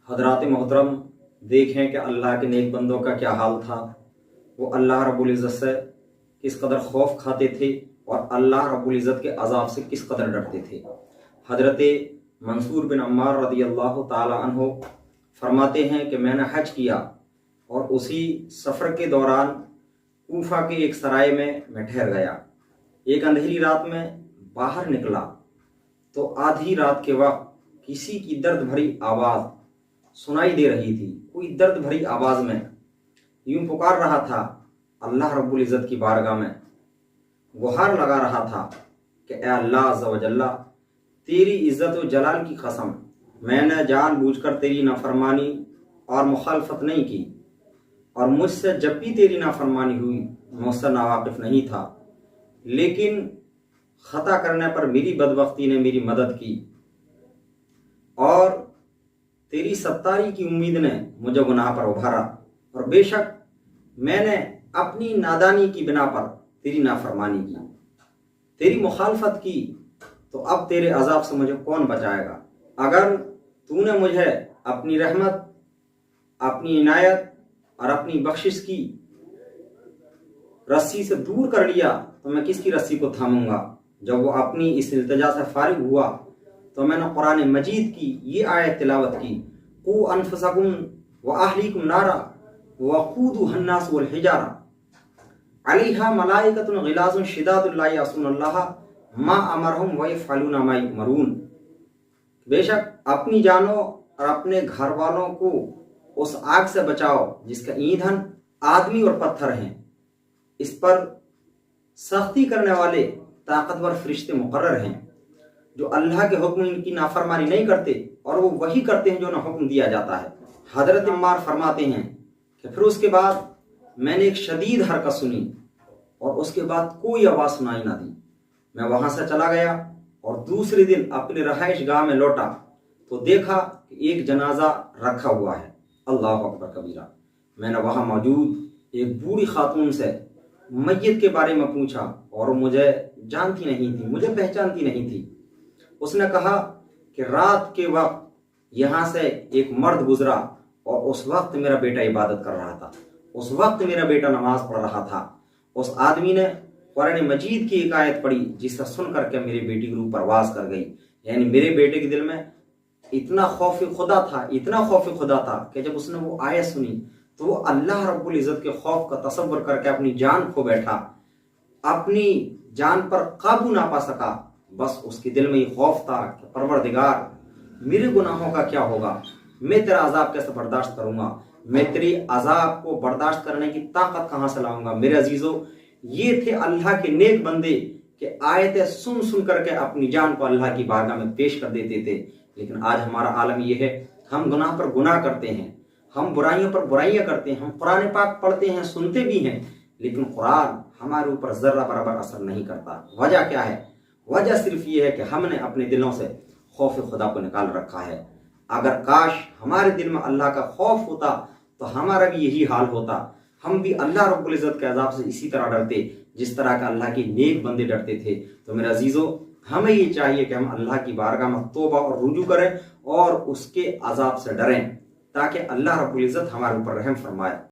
हजरात मोहतरम, देखें कि अल्लाह के नेक बंदों का क्या हाल था। वो अल्लाह रब्बुल इज़्ज़त से किस कदर खौफ खाते थे और अल्लाह रब्बुल इज़्ज़त के अजाब से किस कदर डरते थे। हजरत मंसूर बिन अम्मार रदियल्लाहु ताला अन्हु फरमाते हैं कि मैंने हज किया और उसी सफ़र के दौरान कूफा के एक सराय में मैं ठहर गया। एक अंधेरी रात में बाहर निकला तो आधी रात के वक्त किसी की दर्द भरी आवाज़ सुनाई दे रही थी। कोई दर्द भरी आवाज़ में यूं पुकार रहा था, अल्लाह रब्बुल इज़्ज़त की बारगाह में गुहार लगा रहा था कि ए अल्लाह अज़्ज़ा व जल्ला, तेरी इज़्ज़त व जलाल की कसम, मैंने जानबूझकर तेरी नाफरमानी और मुखालफत नहीं की और मुझसे जब भी तेरी नाफरमानी हुई मैं उससे नावाकिफ नहीं था, लेकिन खता करने पर मेरी बदबख्ती ने मेरी मदद की और तेरी सत्तारी की उम्मीद ने मुझे गुनाह पर उभारा और बेशक मैंने अपनी नादानी की बिना पर तेरी नाफरमानी की, तेरी मुखालफत की, तो अब तेरे अजाब से मुझे कौन बचाएगा। अगर तूने मुझे अपनी रहमत, अपनी इनायत और अपनी बख्शिश की रस्सी से दूर कर लिया तो मैं किसकी रस्सी को थामूंगा। जब वो अपनी इस इल्तिजा से फारिग हुआ तो मैंने कुरान मजीद की ये आयत तिलावत की, कू अनफुसकुम व अहलीकुम नारा वक़ूदुहा अन्नास वल हिजारा अलैहा मलाइकतुन गिलाज़ुन शिदादुन ला यअसूनल्लाह मा अमरहुम व यफ़अलूना मा युमरून। बेशक अपनी जानों और अपने घर वालों को उस आग से बचाओ जिसका ईंधन आदमी और पत्थर हैं। इस पर सख्ती करने वाले ताकतवर फरिश्ते मुकर्रर हैं जो अल्लाह के हुक्म इनकी नाफरमानी नहीं करते और वो वही करते हैं जो ना हुक्म दिया जाता है। हजरत अम्मार फरमाते हैं कि फिर उसके बाद मैंने एक शदीद हरकत सुनी और उसके बाद कोई आवाज़ सुनाई ना दी। मैं वहाँ से चला गया और दूसरे दिन अपने रहाइश गाह में लौटा तो देखा कि एक जनाजा रखा हुआ है। अल्लाह अकबर कबीरा। मैंने वहाँ मौजूद एक बूढ़ी खातून से मैयत के बारे में पूछा और मुझे जानती नहीं थी, मुझे पहचानती नहीं थी। उसने कहा कि रात के वक्त यहाँ से एक मर्द गुजरा और उस वक्त मेरा बेटा इबादत कर रहा था, उस वक्त मेरा बेटा नमाज पढ़ रहा था। उस आदमी ने कुरान मजीद की एक आयत पढ़ी जिसे सुन करके मेरी बेटी की रूह परवाज कर गई। यानी मेरे बेटे के दिल में इतना खौफ खुदा था, इतना खौफ खुदा था कि जब उसने वो आयत सुनी तो वो अल्लाह रब्बुल इज़्ज़त के खौफ का तसव्वुर करके अपनी जान खो बैठा, अपनी जान पर काबू ना पा सका। बस उसके दिल में ये खौफ था कि परवरदिगार, मेरे गुनाहों का क्या होगा, मैं तेरा अजाब कैसे बर्दाश्त करूंगा, मैं तेरी अजाब को बर्दाश्त करने की ताकत कहाँ से लाऊंगा। मेरे अजीजों, ये थे अल्लाह के नेक बंदे कि आयतें सुन सुन करके अपनी जान को अल्लाह की बारगाह में पेश कर देते थे। लेकिन आज हमारा आलम यह है, हम गुनाह पर गुनाह करते हैं, हम बुराइयों पर बुराइयां करते हैं, हम कुरान पाक पढ़ते हैं, सुनते भी हैं, लेकिन कुरान हमारे ऊपर जर्रा बराबर असर नहीं करता। वजह क्या है? वजह सिर्फ ये है कि हमने अपने दिलों से खौफ खुदा को निकाल रखा है। अगर काश हमारे दिल में अल्लाह का खौफ होता तो हमारा भी यही हाल होता, हम भी अल्लाह रब्बुल इज़्ज़त के अजाब से इसी तरह डरते जिस तरह का अल्लाह के नेक बंदे डरते थे। तो मेरे अजीजों, हमें ये चाहिए कि हम अल्लाह की बारगाह में तौबा और रुजू करें और उसके अजाब से डरें ताकि अल्लाह रब्बुल इज़्ज़त हमारे ऊपर रहम फरमाए।